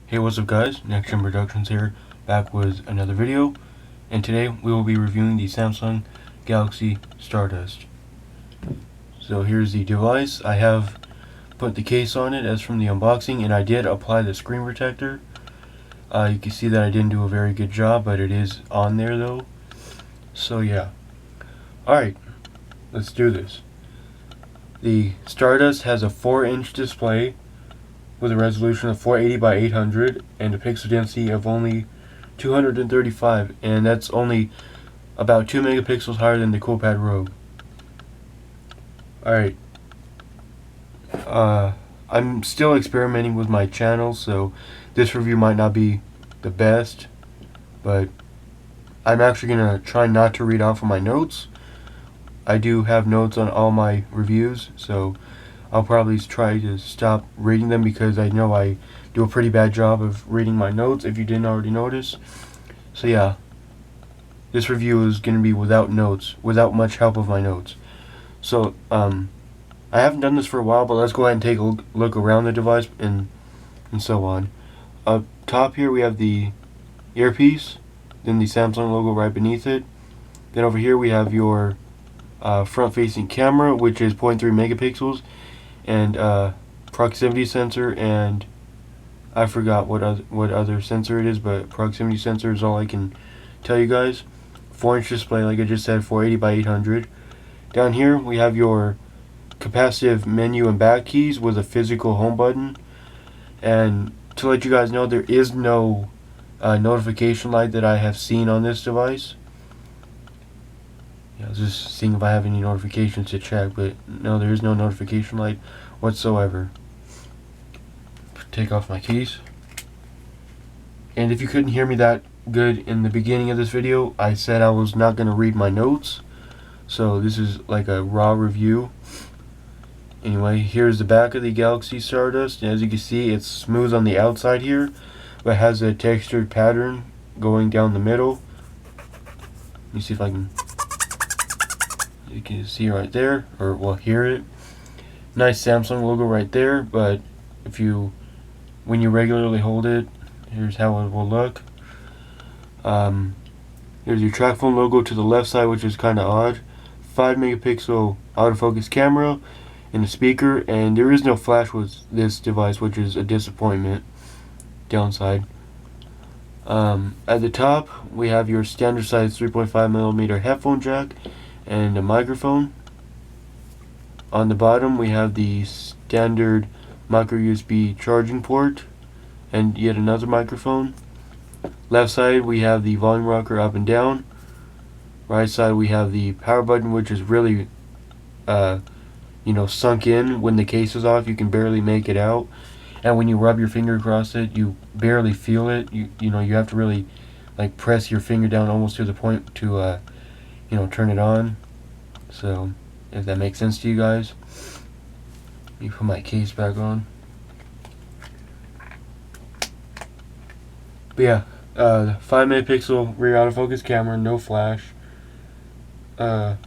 Hey, what's up guys, Next Gen Productions here, back with another video, and today we will be reviewing the Samsung Galaxy Stardust. So here's the device. I have put the case on it as from the unboxing, and I did apply the screen protector. You can see that I didn't do a very good job, but it is on there though. So yeah. Alright, let's do this. The Stardust has a 4-inch display with a resolution of 480 by 800 and a pixel density of only 235, and that's only about 2 megapixels higher than the Coolpad Rogue. Alright, I'm still experimenting with my channel, so this review might not be the best, but I'm actually going to try not to read off of my notes. I do have notes on all my reviews, so I'll probably try to stop reading them because I know I do a pretty bad job of reading my notes, if you didn't already notice. So yeah, this review is going to be without notes, without much help of my notes. So I haven't done this for a while, but let's go ahead and take a look around the device and so on. Up top here we have the earpiece, then the Samsung logo right beneath it. Then over here we have your front-facing camera, which is 0.3 megapixels, and proximity sensor, and I forgot what other sensor it is, but proximity sensor is all I can tell you guys. 4-inch display, like I just said, 480 by 800. Down here we have your capacitive menu and back keys with a physical home button. And to let you guys know, there is no notification light that I have seen on this device. I was just seeing if I have any notifications to check, but no, there is no notification light whatsoever. Take off my case. And if you couldn't hear me that good in the beginning of this video, I said I was not going to read my notes. So this is like a raw review. Anyway, here's the back of the Galaxy Stardust. As you can see, it's smooth on the outside here, but has a textured pattern going down the middle. Let me see if I can... You can see right there, or well, hear it. Nice Samsung logo right there, but when you regularly hold it, here's how it will look. Here's your track phone logo to the left side, which is kind of odd. 5 megapixel autofocus camera and a speaker, and there is no flash with this device, which is a disappointment. Downside. At the top, we have your standard size 3.5mm headphone jack and a microphone. On the bottom we have the standard micro USB charging port and yet another microphone. Left side we have the volume rocker up and down. Right side we have the power button, which is really sunk in. When the case is off, you can barely make it out, and when you rub your finger across it, you barely feel it. You have to really like press your finger down almost to the point to turn it on. So if that makes sense to you guys. Let me put my case back on. But yeah, 5 megapixel rear autofocus camera, no flash. 0.3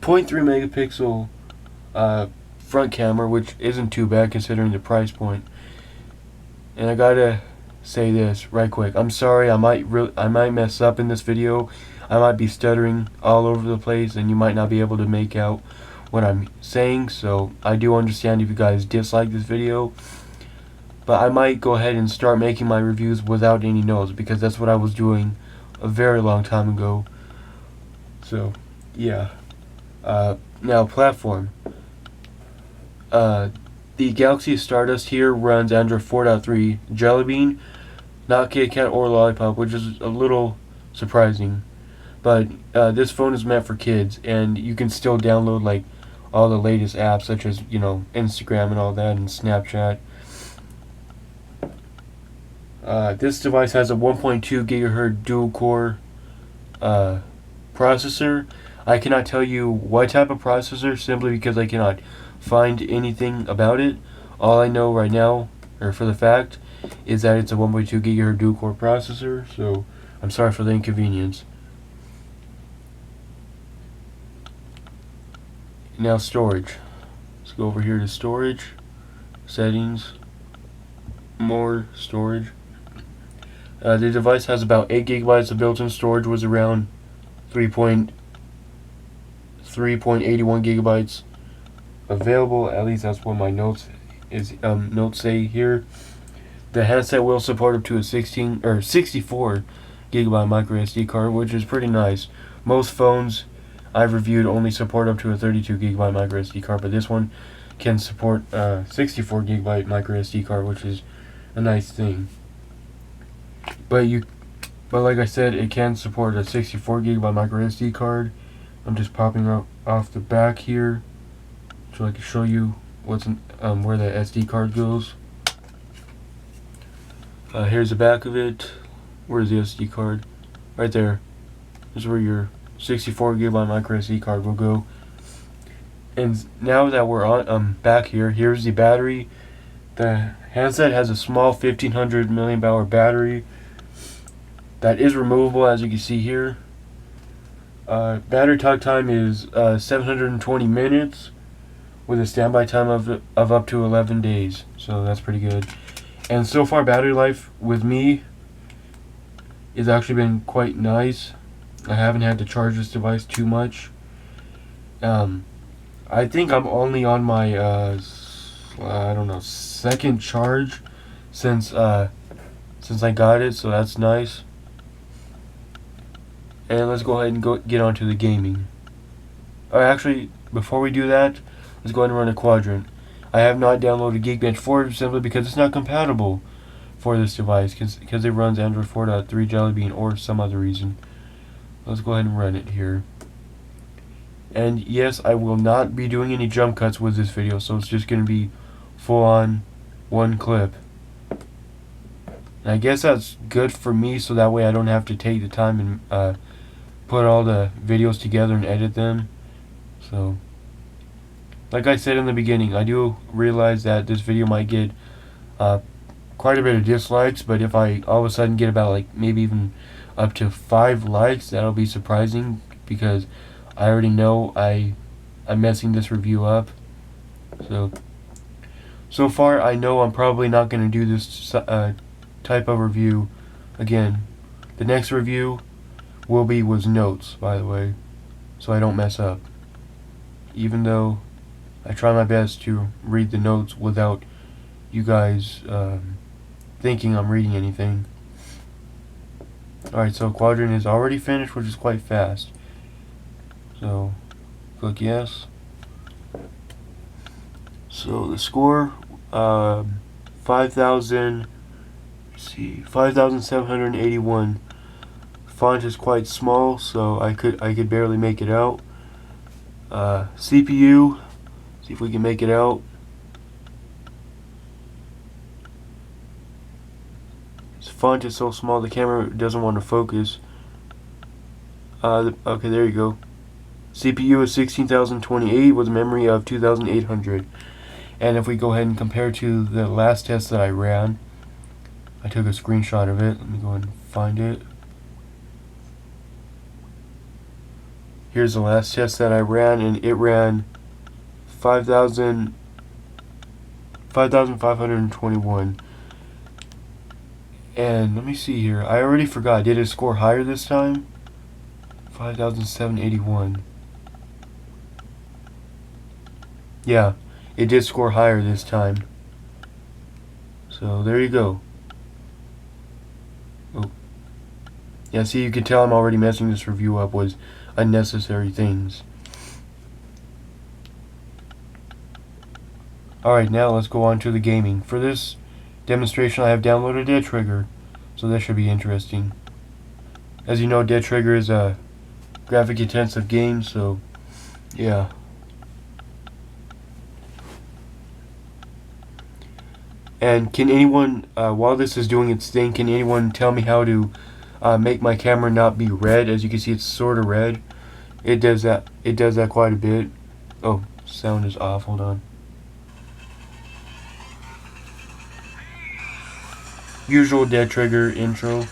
megapixel front camera, which isn't too bad considering the price point. And I gotta say this right quick. I'm sorry, I might mess up in this video. I might be stuttering all over the place, and you might not be able to make out what I'm saying. So I do understand if you guys dislike this video, but I might go ahead and start making my reviews without any notes, because that's what I was doing a very long time ago. So yeah. Now platform. The Galaxy Stardust here runs Android 4.3 Jelly Bean, not KitKat or Lollipop, which is a little surprising. But this phone is meant for kids, and you can still download like all the latest apps, such as Instagram and all that, and Snapchat. This device has a 1.2 gigahertz dual-core processor. I cannot tell you what type of processor, simply because I cannot find anything about it. All I know right now, or for the fact, is that it's a 1.2 gigahertz dual-core processor. So I'm sorry for the inconvenience. Now storage. Let's go over here to storage, settings. more storage. The device has about 8 gigabytes of built-in storage, was around 3.81 gigabytes available. At least that's what my notes say here. The handset will support up to a 64 gigabyte micro SD card, which is pretty nice. Most phones I've reviewed only support up to a 32 gigabyte micro SD card, but this one can support 64 gigabyte micro SD card, which is a nice thing. But like I said, it can support a 64 gigabyte micro SD card. I'm just popping up off the back here so I can show you what's where the SD card goes. Here's the back of it. Where's the SD card? Right there. This is where your 64 gigabyte micro SD card will go. And now that we're on back here, here's the battery. The handset has a small 1500 mAh battery that is removable, as you can see here. Battery talk time is 720 minutes with a standby time of up to 11 days, so that's pretty good. And so far, battery life with me has actually been quite nice. I haven't had to charge this device too much. I think I'm only on my I don't know, second charge since I got it, so that's nice. And let's go ahead and get onto the gaming. Actually, before we do that, let's go ahead and run a Quadrant. I have not downloaded Geekbench 4 simply because it's not compatible for this device, because it runs Android 4.3 Jelly Bean or some other reason. Let's go ahead and run it here. And yes, I will not be doing any jump cuts with this video, so it's just going to be full on one clip. And I guess that's good for me, so that way I don't have to take the time and put all the videos together and edit them. So, like I said in the beginning, I do realize that this video might get quite a bit of dislikes, but if I all of a sudden get about like maybe even up to 5 likes, that'll be surprising, because I already know I'm messing this review up. So far I know I'm probably not going to do this type of review again. The next review was notes, by the way, so I don't mess up, even though I try my best to read the notes without you guys thinking I'm reading anything. Alright, so Quadrant is already finished, which is quite fast. So, click yes. So the score, 5,781. Font is quite small, so I could barely make it out. CPU, see if we can make it out. This font is so small the camera doesn't want to focus. Okay, there you go. CPU is 16,028 with a memory of 2,800. And if we go ahead and compare to the last test that I ran, I took a screenshot of it. Let me go ahead and find it. Here's the last test that I ran, and it ran 5,521. And let me see here. I already forgot. Did it score higher this time? 5,781. Yeah, it did score higher this time. So there you go. Oh. Yeah, see, you can tell I'm already messing this review up with unnecessary things. Alright, now let's go on to the gaming. For this demonstration I have downloaded Dead Trigger, so that should be interesting. As you know, Dead Trigger is a graphic intensive game, so yeah. And can anyone, while this is doing its thing, can anyone tell me how to make my camera not be red? As you can see, it's sort of red. It does that quite a bit. Oh, sound is off. Hold on. Usual Dead Trigger intro.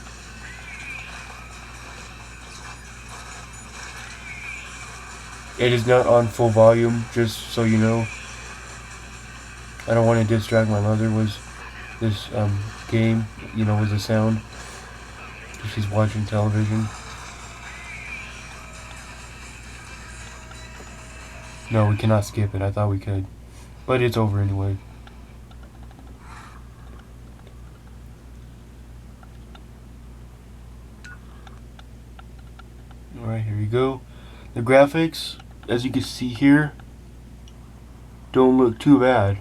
It is not on full volume, just so you know. I don't want to distract my mother with this game, you know, with the sound. If she's watching television. No, we cannot skip it. I thought we could. But it's over anyway. Alright, here we go. The graphics, as you can see here, don't look too bad.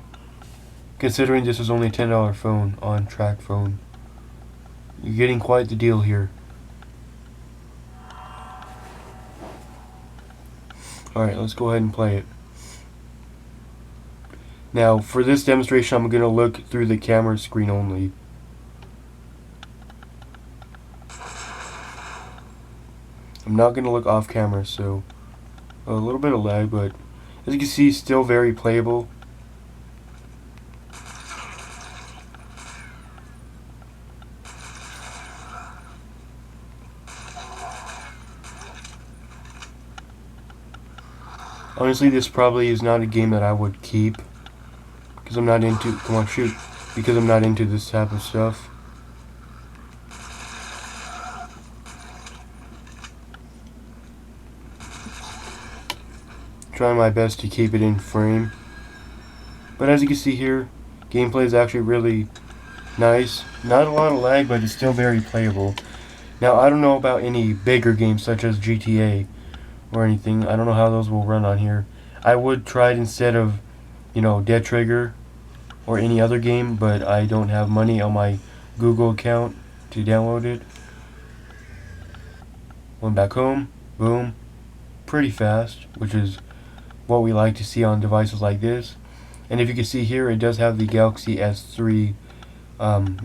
Considering this is only a $10 phone on track phone. You're getting quite the deal here. Alright, let's go ahead and play it. Now, for this demonstration, I'm going to look through the camera screen only. I'm not going to look off camera, so a little bit of lag, but as you can see, still very playable. Honestly, this probably is not a game that I would keep, because I'm not into, come on, shoot, because I'm not into this type of stuff. Trying my best to keep it in frame. But as you can see here, gameplay is actually really nice. Not a lot of lag, but it's still very playable. Now, I don't know about any bigger games such as GTA or anything. I don't know how those will run on here. I would try it instead of, you know, Dead Trigger or any other game, but I don't have money on my Google account to download it. Went back home, boom, pretty fast, which is what we like to see on devices like this. And if you can see here, it does have the Galaxy S3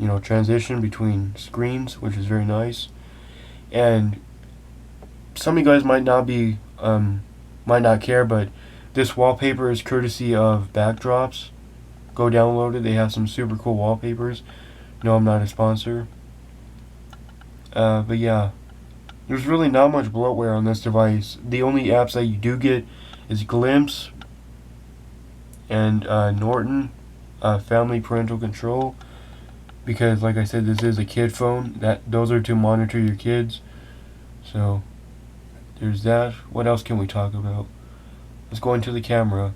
you know, transition between screens, which is very nice. And some of you guys might not care, but this wallpaper is courtesy of Backdrops. Go download it. They have some super cool wallpapers. No, I'm not a sponsor. But yeah, there's really not much bloatware on this device. The only apps that you do get is Glimpse and Norton Family Parental Control, because like I said, this is a kid phone. Those are to monitor your kids. So there's that. What else can we talk about? Let's go into the camera.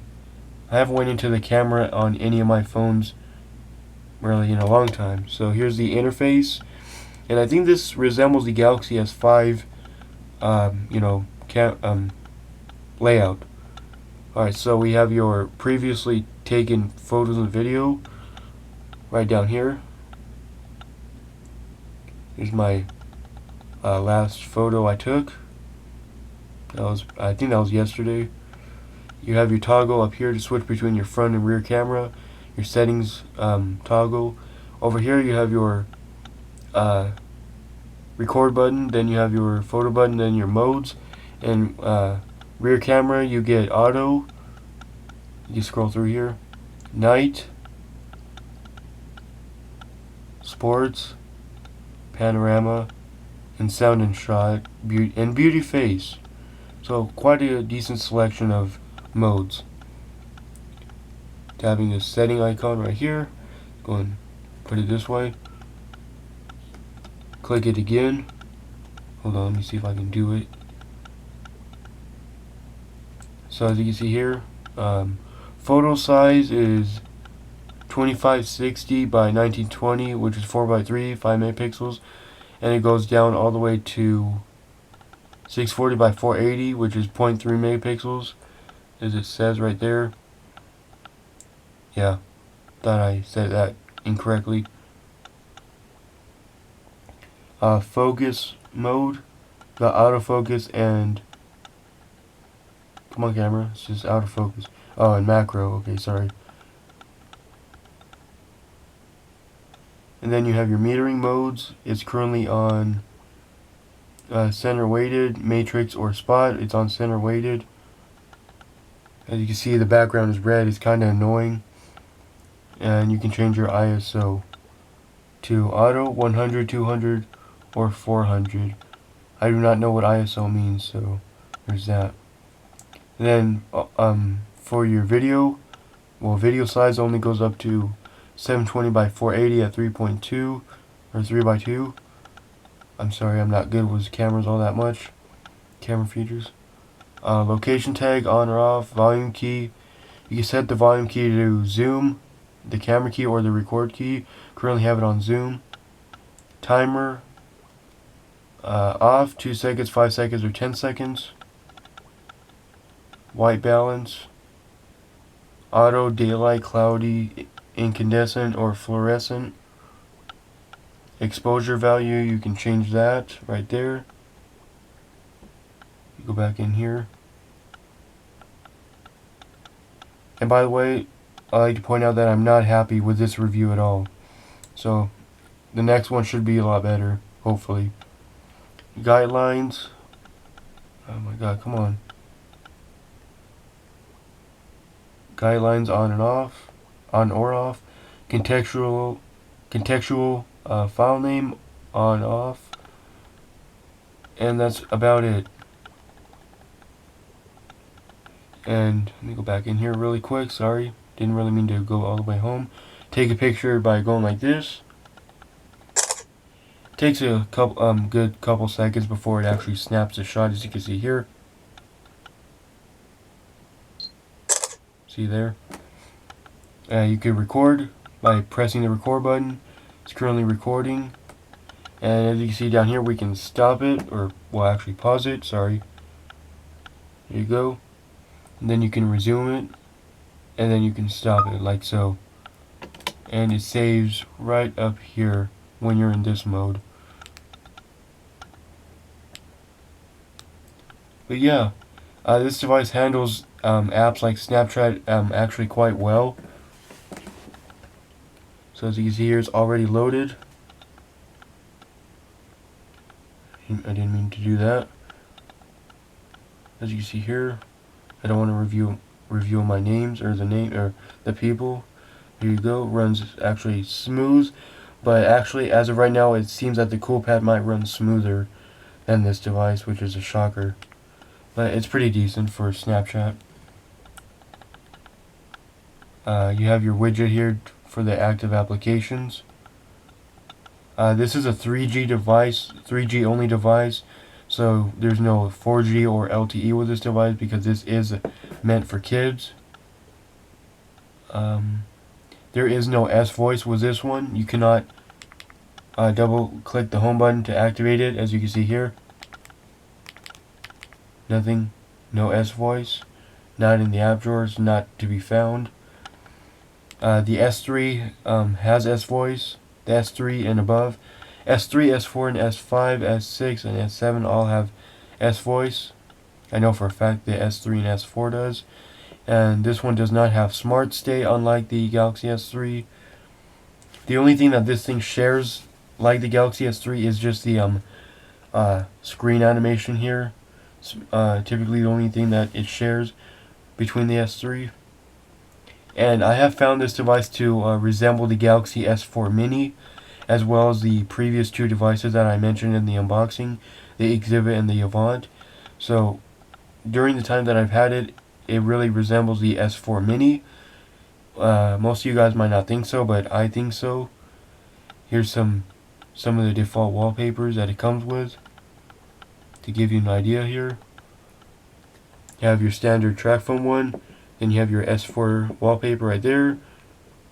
I haven't went into the camera on any of my phones really in a long time. So here's the interface, and I think this resembles the Galaxy S5 you know, layout. Alright, so we have your previously taken photos and video right down here. Here's my last photo I took. I think that was yesterday. You have your toggle up here to switch between your front and rear camera. Your settings toggle. Over here you have your record button, then you have your photo button, then your modes. And rear camera, you get auto. You scroll through here. Night. Sports. Panorama. And sound and shot. Beauty face. So quite a decent selection of modes. Tapping the setting icon right here. Go and put it this way. Click it again. Hold on, let me see if I can do it. So as you can see here, photo size is 2560 by 1920, which is 4:3, 5 megapixels, and it goes down all the way to 640 by 480, which is 0.3 megapixels, as it says right there. Yeah, thought I said that incorrectly. Focus mode, got autofocus and, come on camera, it's just autofocus. Oh, and macro, okay, sorry. And then you have your metering modes. It's currently on center weighted, matrix, or spot. It's on center weighted. As you can see, the background is red. It's kind of annoying. And you can change your ISO to auto, 100, 200, or 400. I do not know what ISO means, so there's that. And then for your video, well, video size only goes up to 720 by 480 at 3.2 or 3 by 2. I'm sorry, I'm not good with cameras all that much. Camera features. Location tag on or off. Volume key. You can set the volume key to zoom, the camera key, or the record key. Currently have it on zoom. Timer. Off 2 seconds, 5 seconds, or 10 seconds. White balance. Auto, daylight, cloudy, incandescent, or fluorescent. Exposure value, you can change that right there. You go back in here. And by the way, I like to point out that I'm not happy with this review at all. So the next one should be a lot better, hopefully. Guidelines. Oh my god, come on. Guidelines on and off, on or off. Contextual file name on off. And that's about it. And let me go back in here really quick. Sorry, didn't really mean to go all the way home. Take a picture by going like this. Takes a couple good couple seconds before it actually snaps a shot, as you can see here. See there? You can record by pressing the record button. It's currently recording. And as you can see down here, we can stop it, or well, actually pause it. Sorry. There you go. And then you can resume it, and then you can stop it like so. And it saves right up here when you're in this mode. But yeah, this device handles apps like Snapchat actually quite well. So as you can see here, it's already loaded. I didn't mean to do that. As you can see here, I don't want to review my names or the people. Here you go. Runs actually smooth, but actually as of right now, it seems that the CoolPad might run smoother than this device, which is a shocker. But it's pretty decent for Snapchat. You have your widget here for the active applications. This is a 3G device, 3G only device, so there's no 4G or LTE with this device because this is meant for kids. There is no S-Voice with this one. You cannot double click the home button to activate it, as you can see here. Nothing, no S-Voice, not in the app drawers, not to be found. The S3 has S-Voice. The S3 and above. S3, S4, and S5, S6, and S7 all have S-Voice. I know for a fact the S3 and S4 does. And this one does not have Smart Stay, unlike the Galaxy S3. The only thing that this thing shares, like the Galaxy S3, is just the screen animation here. Typically the only thing that it shares between the S3. And I have found this device to resemble the Galaxy S4 Mini, as well as the previous two devices that I mentioned in the unboxing, the Exhibit and the Avant. So during the time that I've had it, it really resembles the S4 Mini. Most of you guys might not think so, but I think so. Here's some of the default wallpapers that it comes with, to give you an idea here. You have your standard track phone one. Then you have your S4 wallpaper right there.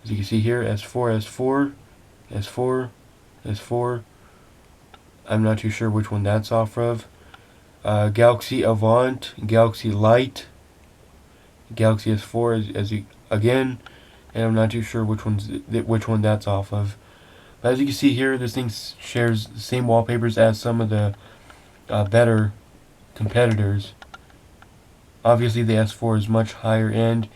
As you can see here, S4, S4, S4, S4. I'm not too sure which one that's off of. Galaxy Avant, Galaxy Light, Galaxy S4 again, and I'm not too sure which one that's off of. But as you can see here, this thing shares the same wallpapers as some of the better competitors. Obviously the S4 is much higher end.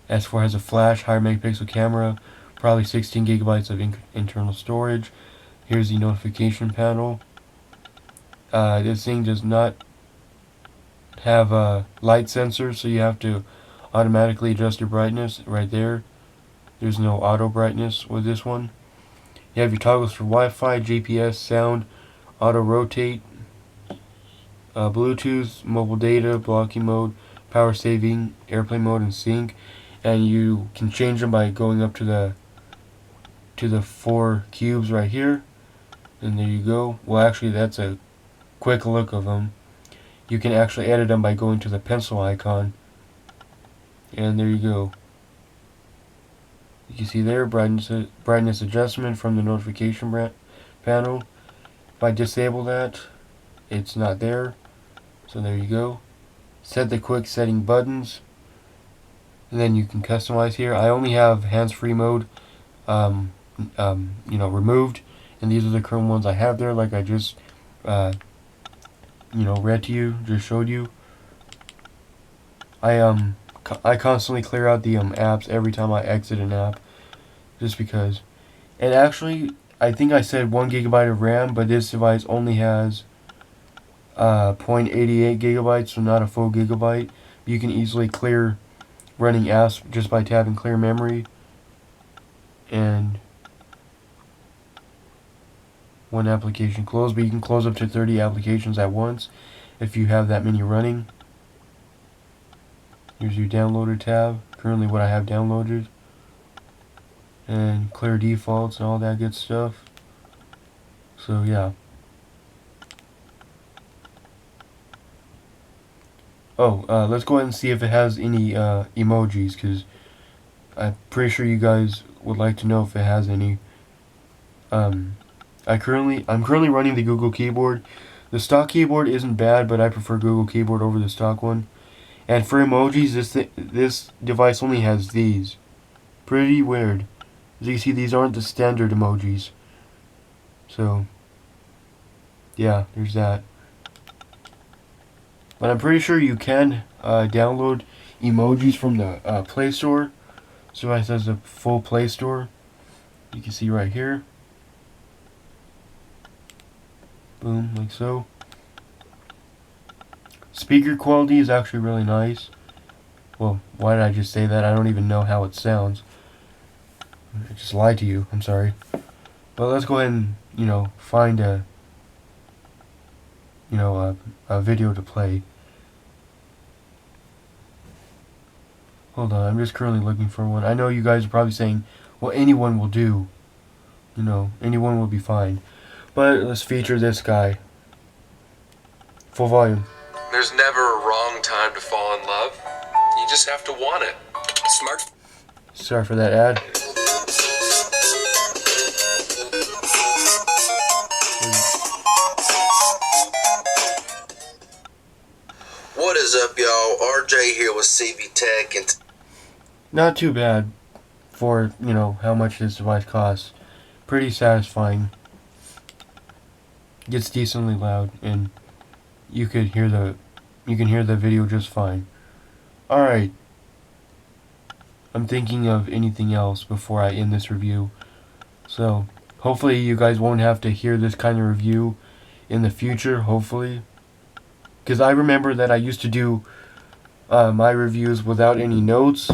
S4 has a flash, higher megapixel camera, probably 16 gigabytes of internal storage. Here's the notification panel. This thing does not have a light sensor, so you have to automatically adjust your brightness right there. There's no auto brightness with this one. You have your toggles for Wi-Fi, GPS, sound, auto rotate, Bluetooth, mobile data, blocking mode, power saving, airplane mode, and sync. And you can change them by going up to to the 4 cubes right here, and there you go. Well, actually, that's a quick look of them. You can actually edit them by going to the pencil icon, and there you go. You can see there, brightness adjustment from the notification panel. If I disable that, it's not there. So there you go. Set the quick setting buttons, and then you can customize here. I only have hands-free mode, removed, and these are the current ones I have there, like I just, read to you, just showed you. I constantly clear out the apps every time I exit an app, just because. And actually, I think I said 1 gigabyte of RAM, but this device only has 0.88 gigabytes, so not a full gigabyte. You can easily clear running apps just by tapping clear memory, and one application closed, but you can close up to 30 applications at once if you have that many running. Here's your downloaded tab, currently what I have downloaded, and clear defaults and all that good stuff. So yeah. Let's go ahead and see if it has any emojis, because I'm pretty sure you guys would like to know if it has any. I'm currently running the Google keyboard. The stock keyboard isn't bad, but I prefer Google keyboard over the stock one. And for emojis, this device only has these. Pretty weird. As you see, these aren't the standard emojis. So yeah, there's that. But I'm pretty sure you can download emojis from the Play Store. So it says the full Play Store. You can see right here. Boom, like so. Speaker quality is actually really nice. Well, why did I just say that? I don't even know how it sounds. I just lied to you. I'm sorry. But let's go ahead and, find a video to play. Hold on, I'm just currently looking for one. I know you guys are probably saying, well, anyone will do. Anyone will be fine. But let's feature this guy. Full volume. There's never a wrong time to fall in love. You just have to want it. Smart. Sorry for that ad. What is up, y'all? RJ here with CV Tech, and Not too bad for, how much this device costs. Pretty satisfying. Gets decently loud, and you can hear the video just fine. Alright. I'm thinking of anything else before I end this review. So, hopefully you guys won't have to hear this kind of review in the future, hopefully. Because I remember that I used to do my reviews without any notes.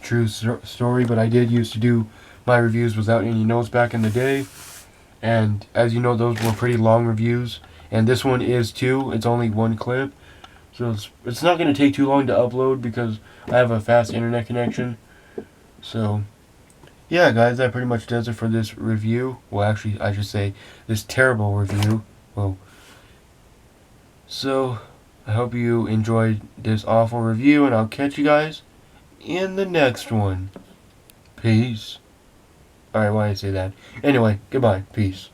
True story, but I did used to do my reviews without any notes back in the day. And as you know, those were pretty long reviews. And this one is too. It's only one clip. So it's not going to take too long to upload because I have a fast internet connection. So, yeah, guys, that pretty much does it for this review. Well, actually, I should say this terrible review. Whoa. So, I hope you enjoyed this awful review, and I'll catch you guys in the next one. Peace. Alright, why did I say that? Anyway, goodbye. Peace.